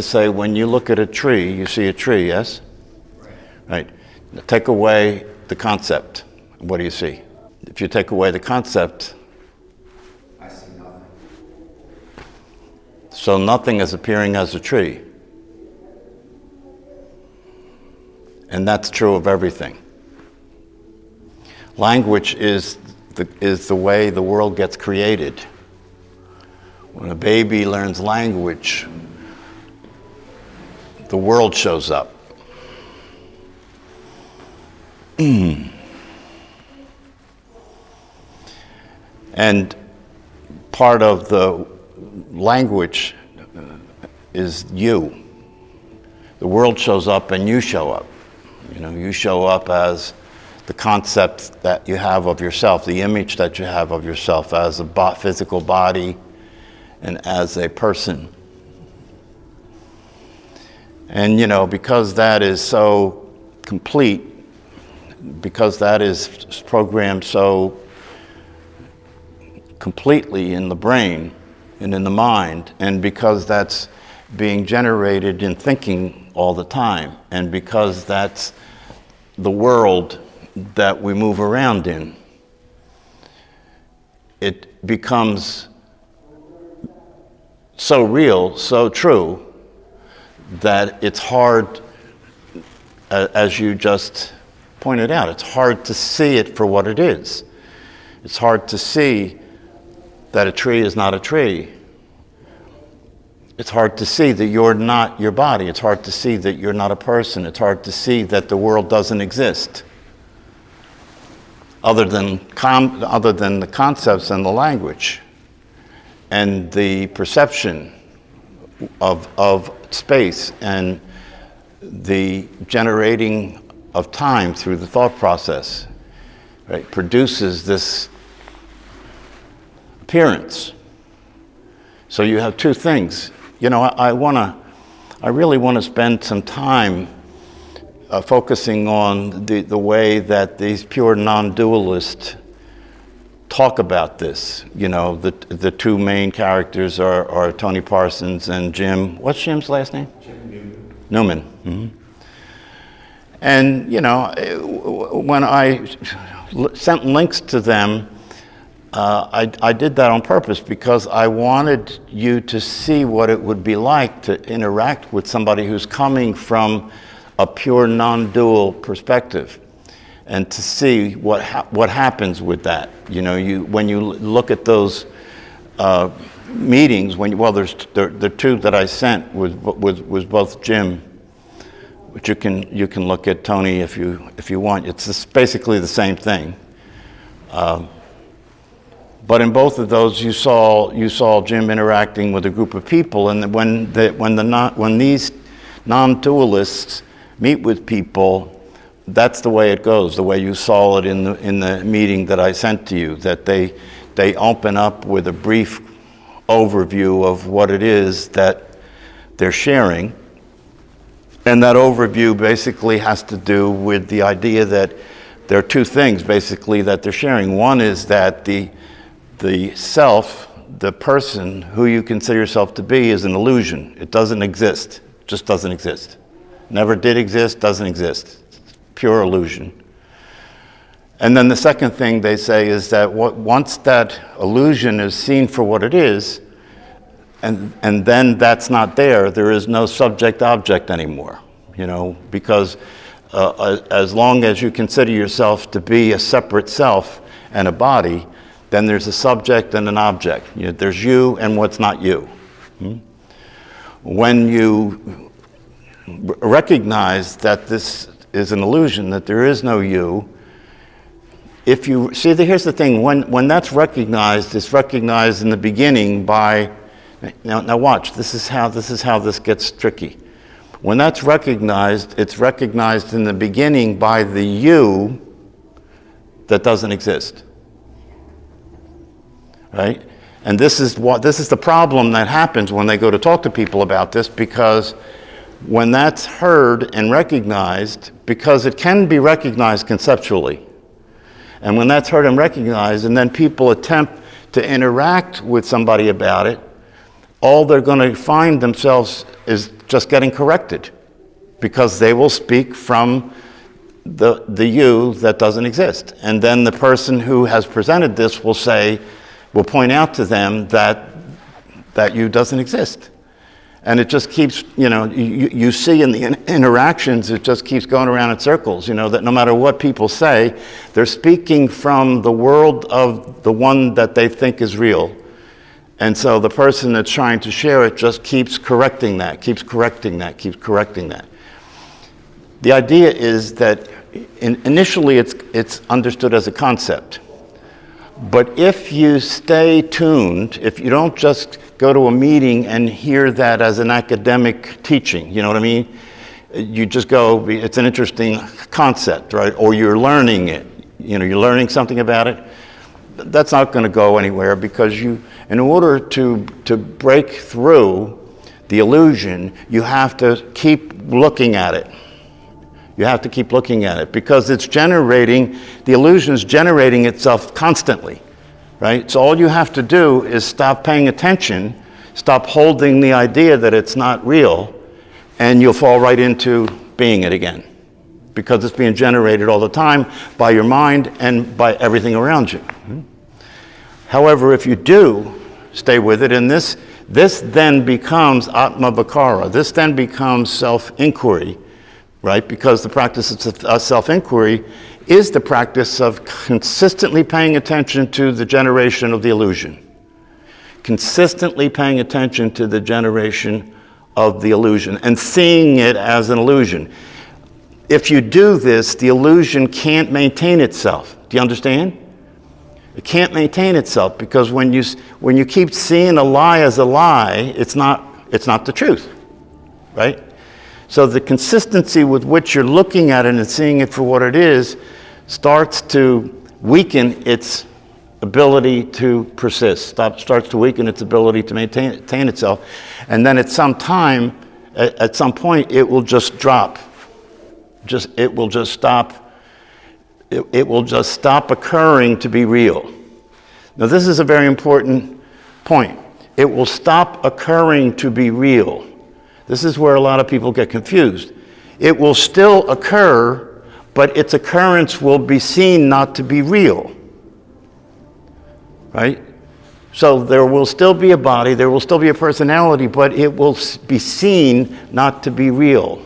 Say when you look at a tree, you see a tree, yes? Right. Take away the concept. What do you see? If you take away the concept, I see nothing. So nothing is appearing as a tree. And that's true of everything. Language is the way the world gets created. When a baby learns language, the world shows up. And part of the language is you. The world shows up and you show up. You show up as the concept that you have of yourself, the image that you have of yourself as a physical body and as a person. And because that is so complete, because that is programmed so completely in the brain and in the mind, and because that's being generated in thinking all the time, and because that's the world that we move around in, it becomes so real, so true, that it's hard, as you just pointed out, it's hard to see it for what it is. It's hard to see that a tree is not a tree. It's hard to see that you're not your body. It's hard to see that you're not a person. It's hard to see that the world doesn't exist, other than the concepts and the language and the perception of space and the generating of time through the thought process, right, produces this appearance. So you have two things. I really want to spend some time focusing on the way that these pure non-dualists talk about this. The two main characters are Tony Parsons and Jim. What's Jim's last name? Jim Newman. Mm-hmm. And when I sent links to them, I did that on purpose because I wanted you to see what it would be like to interact with somebody who's coming from a pure non-dual perspective, and to see what happens with that. When you look at those meetings, the two that I sent was both Jim, but you can look at Tony if you want. It's basically the same thing. But in both of those, you saw Jim interacting with a group of people, and when these non-dualists meet with people, that's the way it goes. The way you saw it in the meeting that I sent to you, that they open up with a brief overview of what it is that they're sharing, and that overview basically has to do with the idea that there are two things basically that they're sharing. One is that the self, the person who you consider yourself to be, is an illusion. It doesn't exist. It just doesn't exist. Never did exist, doesn't exist. Pure illusion. And then the second thing they say is that once that illusion is seen for what it is, and then that's not there is no subject-object anymore. Because as long as you consider yourself to be a separate self and a body, then there's a subject and an object. There's you and what's not you. When you recognize that this is an illusion, that there is no you, if you see, here's the thing, when that's recognized, it's recognized in the beginning by, now watch, this is how this gets tricky. When that's recognized, it's recognized in the beginning by the you that doesn't exist. Right? And this is the problem that happens when they go to talk to people about this, because when that's heard and recognized, because it can be recognized conceptually, and when that's heard and recognized, and then people attempt to interact with somebody about it, all they're going to find themselves is just getting corrected, because they will speak from the you that doesn't exist. And then the person who has presented this will point out to them that you doesn't exist. And it just keeps, you see in the interactions, it just keeps going around in circles, that no matter what people say, they're speaking from the world of the one that they think is real. And so the person that's trying to share it just keeps correcting that. The idea is that initially it's understood as a concept. But if you stay tuned, if you don't just go to a meeting and hear that as an academic teaching, you know what I mean? You just go, it's an interesting concept, right? Or you're learning it, you're learning something about it. That's not going to go anywhere, because in order to break through the illusion, you have to keep looking at it. You have to keep looking at it, because the illusion's generating itself constantly, right? So all you have to do is stop paying attention, stop holding the idea that it's not real, and you'll fall right into being it again, because it's being generated all the time by your mind and by everything around you. However, if you do stay with it, and this then becomes Atma-Vakara, this then becomes self-inquiry, right? Because the practice of self-inquiry is the practice of consistently paying attention to the generation of the illusion. Consistently paying attention to the generation of the illusion and seeing it as an illusion. If you do this, the illusion can't maintain itself. Do you understand? It can't maintain itself, because when you keep seeing a lie as a lie, it's not the truth, right? So the consistency with which you're looking at it and seeing it for what it is starts to weaken its ability to persist, starts to weaken its ability to maintain itself. And then at some point, it will just drop. It will just stop. It will just stop occurring to be real. Now, this is a very important point. It will stop occurring to be real. This is where a lot of people get confused. It will still occur, but its occurrence will be seen not to be real. Right? So there will still be a body, there will still be a personality, but it will be seen not to be real.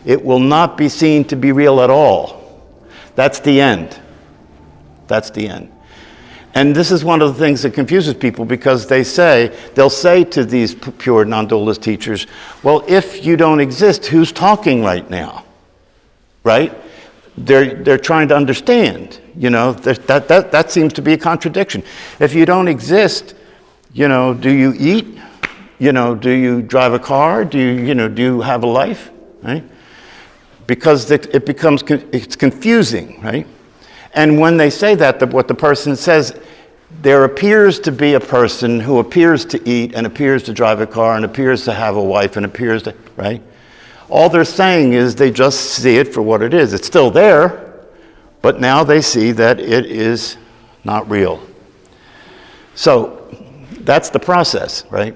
It will not be seen to be real at all. That's the end. That's the end. And this is one of the things that confuses people, because they'll say to these pure non-dualist teachers, well, if you don't exist, who's talking right now? Right? They're trying to understand, that seems to be a contradiction. If you don't exist, do you eat? Do you drive a car? Do you have a life? Right? Because it's confusing, right? And when they say that, what the person says, there appears to be a person who appears to eat and appears to drive a car and appears to have a wife and appears to, right? All they're saying is they just see it for what it is. It's still there, but now they see that it is not real. So that's the process, right?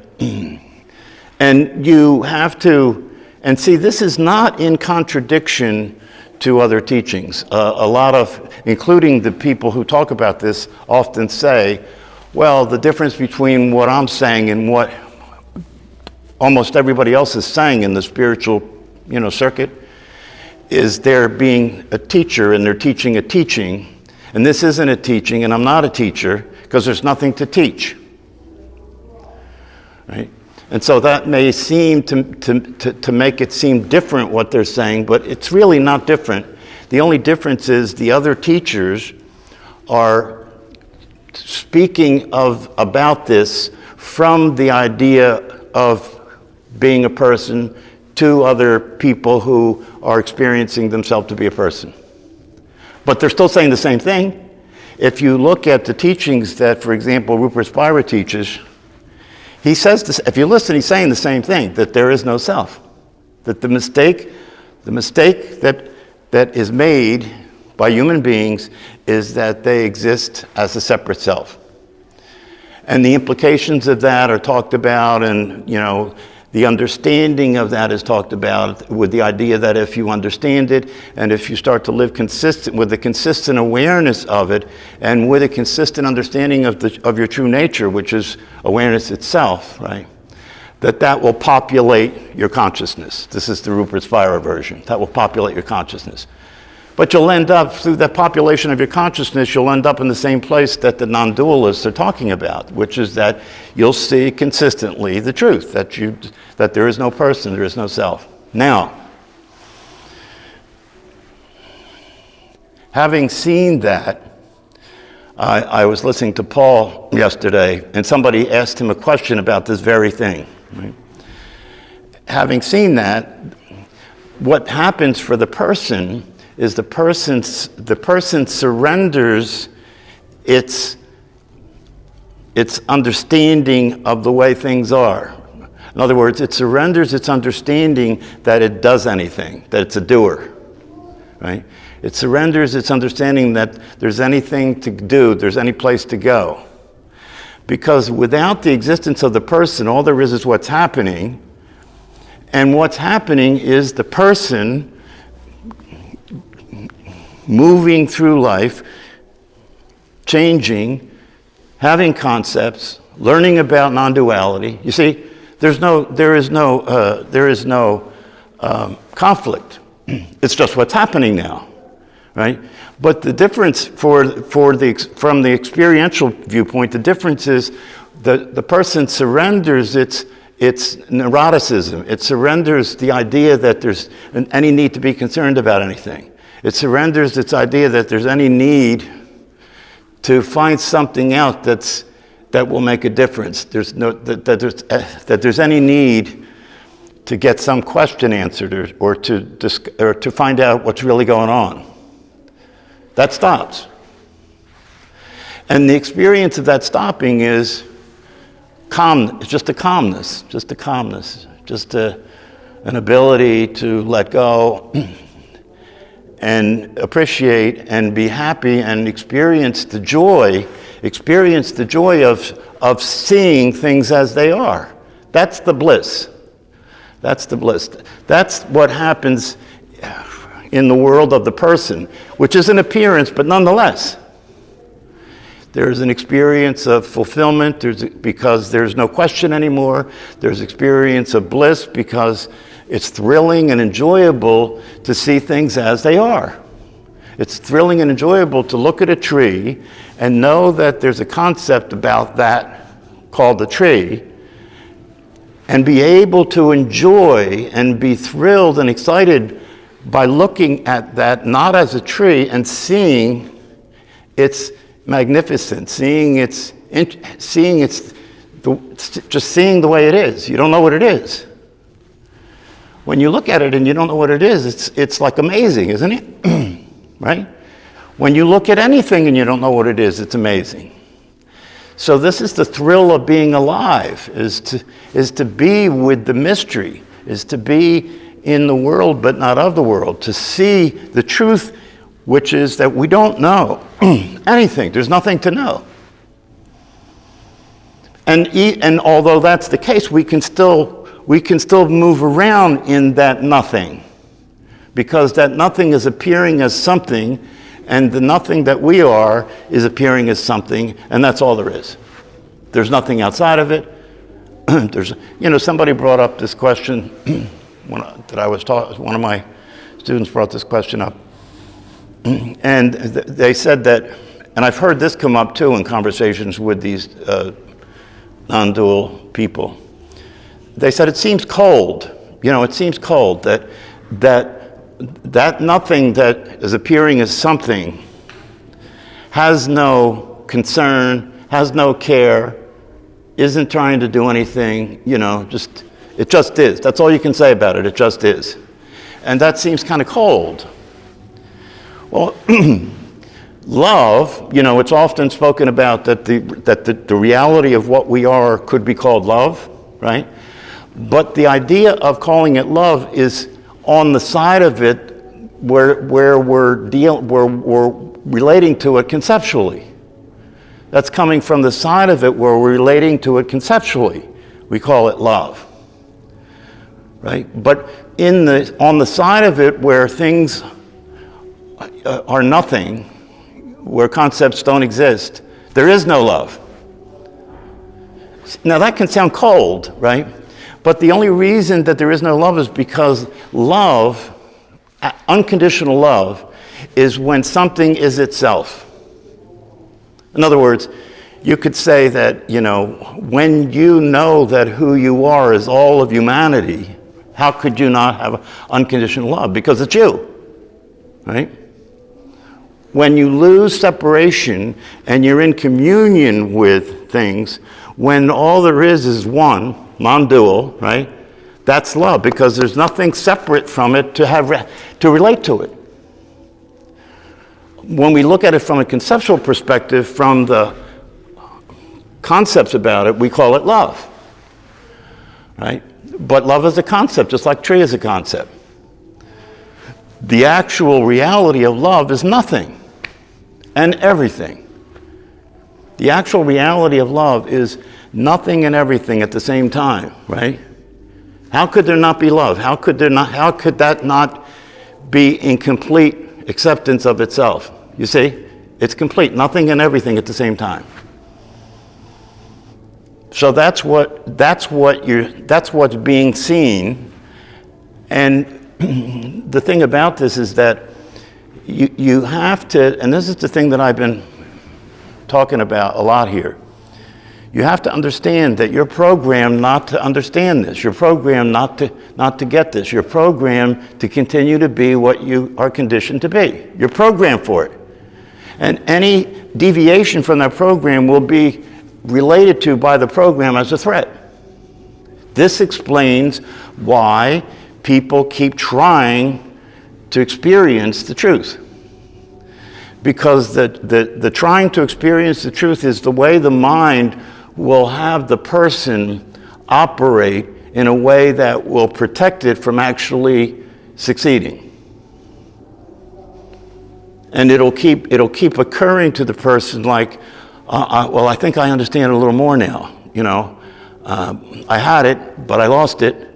And you have to, and see, this is not in contradiction to other teachings. A lot of, including the people who talk about this, often say, well, the difference between what I'm saying and what almost everybody else is saying in the spiritual, circuit, is they're being a teacher and they're teaching a teaching, and this isn't a teaching, and I'm not a teacher, because there's nothing to teach. Right? And so that may seem to make it seem different what they're saying, but it's really not different. The only difference is the other teachers are speaking about this from the idea of being a person to other people who are experiencing themselves to be a person. But they're still saying the same thing. If you look at the teachings that, for example, Rupa Spira teaches, he says this, if you listen, he's saying the same thing, that there is no self. That the mistake that is made by human beings is that they exist as a separate self. And the implications of that are talked about, and The understanding of that is talked about with the idea that if you understand it, and if you start to live consistent with a consistent awareness of it, and with a consistent understanding of your true nature, which is awareness itself, right? That will populate your consciousness. This is the Rupert Spira version. That will populate your consciousness. But you'll end up, through that population of your consciousness, you'll end up in the same place that the non-dualists are talking about, which is that you'll see consistently the truth, that there is no person, there is no self. Now, having seen that, I was listening to Paul yesterday, and somebody asked him a question about this very thing. Right? Having seen that, what happens for the person is the person surrenders its understanding of the way things are. In other words, it surrenders its understanding that it does anything, that it's a doer, right? It surrenders its understanding that there's anything to do, there's any place to go. Because without the existence of the person, all there is what's happening, and what's happening is the person moving through life, changing, having concepts, learning about non-duality. You see, there is no conflict. It's just what's happening now, right? But the difference from the experiential viewpoint, the difference is the person surrenders its neuroticism. It surrenders the idea that there's any need to be concerned about anything. It surrenders its idea that there's any need to find something out that will make a difference. That there's any need to get some question answered or to find out what's really going on. That stops. And the experience of that stopping is calm. It's just a calmness, just an ability to let go and appreciate and be happy and experience the joy of seeing things as they are. That's the bliss. That's the bliss. That's what happens in the world of the person, which is an appearance, but nonetheless, there's an experience of fulfillment because there's no question anymore. There's experience of bliss because it's thrilling and enjoyable to see things as they are. It's thrilling and enjoyable to look at a tree and know that there's a concept about that called a tree, and be able to enjoy and be thrilled and excited by looking at that not as a tree and seeing its magnificence, just seeing the way it is. You don't know what it is. When you look at it and you don't know what it is, it's like amazing, isn't it? Right? When you look at anything and you don't know what it is, it's amazing. So this is the thrill of being alive, is to be with the mystery, is to be in the world but not of the world, to see the truth, which is that we don't know anything. There's nothing to know. And although that's the case, we can still move around in that nothing, because that nothing is appearing as something, and the nothing that we are is appearing as something, and that's all there is. There's nothing outside of it. Somebody brought up this question that I was taught. One of my students brought this question up, and they said that, and I've heard this come up too in conversations with these non-dual people. They said it seems cold. It seems cold that nothing that is appearing as something has no concern, has no care, isn't trying to do anything, it just is. That's all you can say about it. It just is. And that seems kind of cold. Well, love, it's often spoken about that the reality of what we are could be called love, right? But the idea of calling it love is on the side of it where we're relating to it conceptually. That's coming from the side of it where we're relating to it conceptually. We call it love. right? But on the side of it where things are nothing, where concepts don't exist, there is no love. Now that can sound cold, right? But the only reason that there is no love is because love, unconditional love, is when something is itself. In other words, you could say that, when you know that who you are is all of humanity, how could you not have unconditional love? Because it's you, right? When you lose separation and you're in communion with things, when all there is one, non-dual, right? That's love, because there's nothing separate from it to relate to it. When we look at it from a conceptual perspective, from the concepts about it, we call it love, right? But love is a concept, just like tree is a concept. The actual reality of love is nothing and everything. The actual reality of love is nothing and everything at the same time, right? How could there not be love? How could that not be in complete acceptance of itself? You see, it's complete, nothing and everything at the same time. So that's what's being seen. And the thing about this is that you have to, and this is the thing that I've been talking about a lot here. You have to understand that you're programmed not to understand this. You're programmed not to get this. You're programmed to continue to be what you are conditioned to be. You're programmed for it. And any deviation from that program will be related to by the program as a threat. This explains why people keep trying to experience the truth. Because the trying to experience the truth is the way the mind will have the person operate in a way that will protect it from actually succeeding. And it'll keep occurring to the person like, well, I think I understand it a little more now. I had it, but I lost it.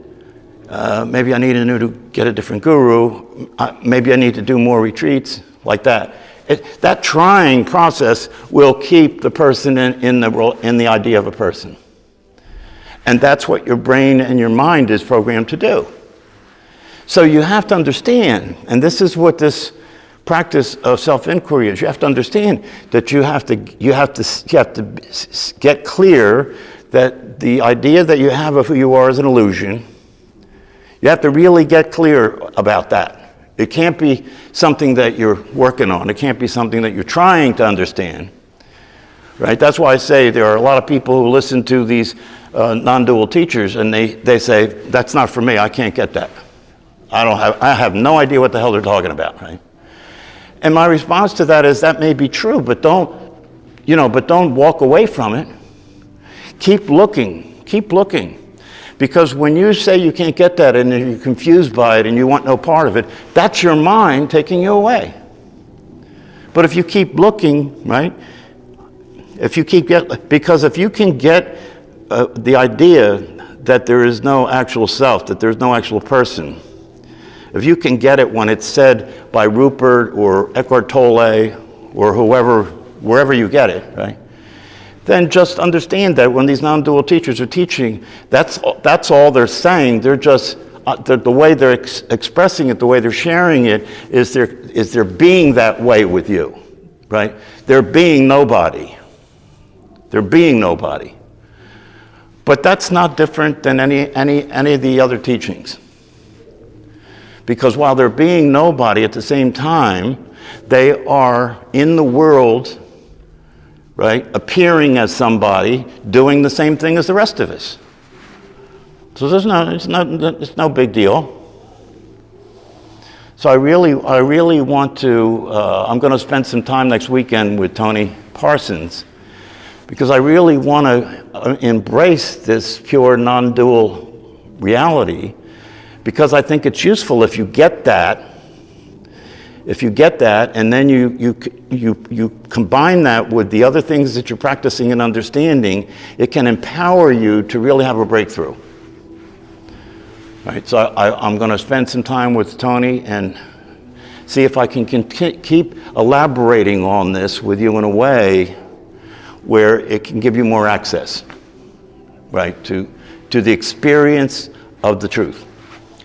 Maybe I need to get a different guru. Maybe I need to do more retreats, like that. That trying process will keep the person in the idea of a person. And that's what your brain and your mind is programmed to do. So you have to understand, and this is what this practice of self-inquiry is. You have to understand that you have to get clear that the idea that you have of who you are is an illusion. You have to really get clear about that. It can't be something that you're working on. It can't be something that you're trying to understand, right? That's why I say there are a lot of people who listen to these non-dual teachers, and they say, that's not for me, I can't get that. I have no idea what the hell they're talking about, right? And my response to that is, that may be true, but don't walk away from it. Keep looking. Because when you say you can't get that and you're confused by it and you want no part of it, that's your mind taking you away. But if you keep looking, right? Because if you can get the idea that there is no actual self, that there's no actual person, if you can get it when it's said by Rupert or Eckhart Tolle or whoever, wherever you get it, right? Then just understand that when these non-dual teachers are teaching, that's all they're saying. They're just, the way they're expressing it, the way they're sharing it, is they're being that way with you, right? They're being nobody. They're being nobody. But that's not different than any of the other teachings. Because while they're being nobody at the same time, they are in the world, right, appearing as somebody, doing the same thing as the rest of us. So it's no big deal. So I really want to, I'm going to spend some time next weekend with Tony Parsons, because I really want to embrace this pure non-dual reality, because I think it's useful if you get that, and then you combine that with the other things that you're practicing and understanding, it can empower you to really have a breakthrough. Right, so I'm going to spend some time with Tony and see if I can keep elaborating on this with you in a way where it can give you more access, right, to the experience of the truth.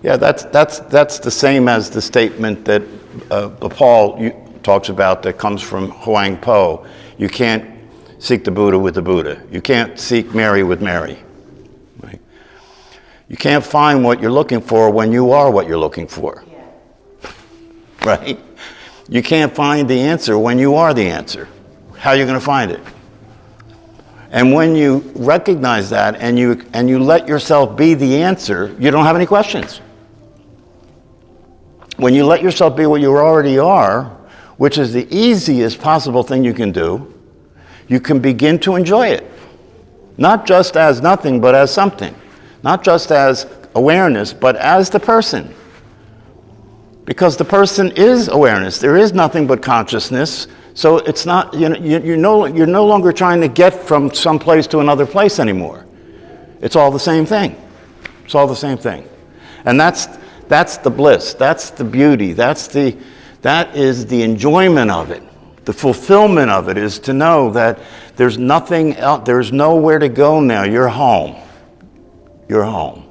Yeah, that's the same as the statement that Paul talks about that comes from Huang Po. You can't seek the Buddha with the Buddha. You can't seek Mary with Mary. Right? You can't find what you're looking for when you are what you're looking for. Yeah. Right? You can't find the answer when you are the answer. How are you going to find it? And when you recognize that and you let yourself be the answer, you don't have any questions. When you let yourself be what you already are, which is the easiest possible thing you can do, you can begin to enjoy it. Not just as nothing, but as something. Not just as awareness, but as the person. Because the person is awareness. There is nothing but consciousness. So it's not, you're no longer trying to get from some place to another place anymore. It's all the same thing. It's all the same thing. And that's the bliss. That's the beauty. That is the enjoyment of it. The fulfillment of it is to know that there's nothing else, there's nowhere to go now. You're home. You're home.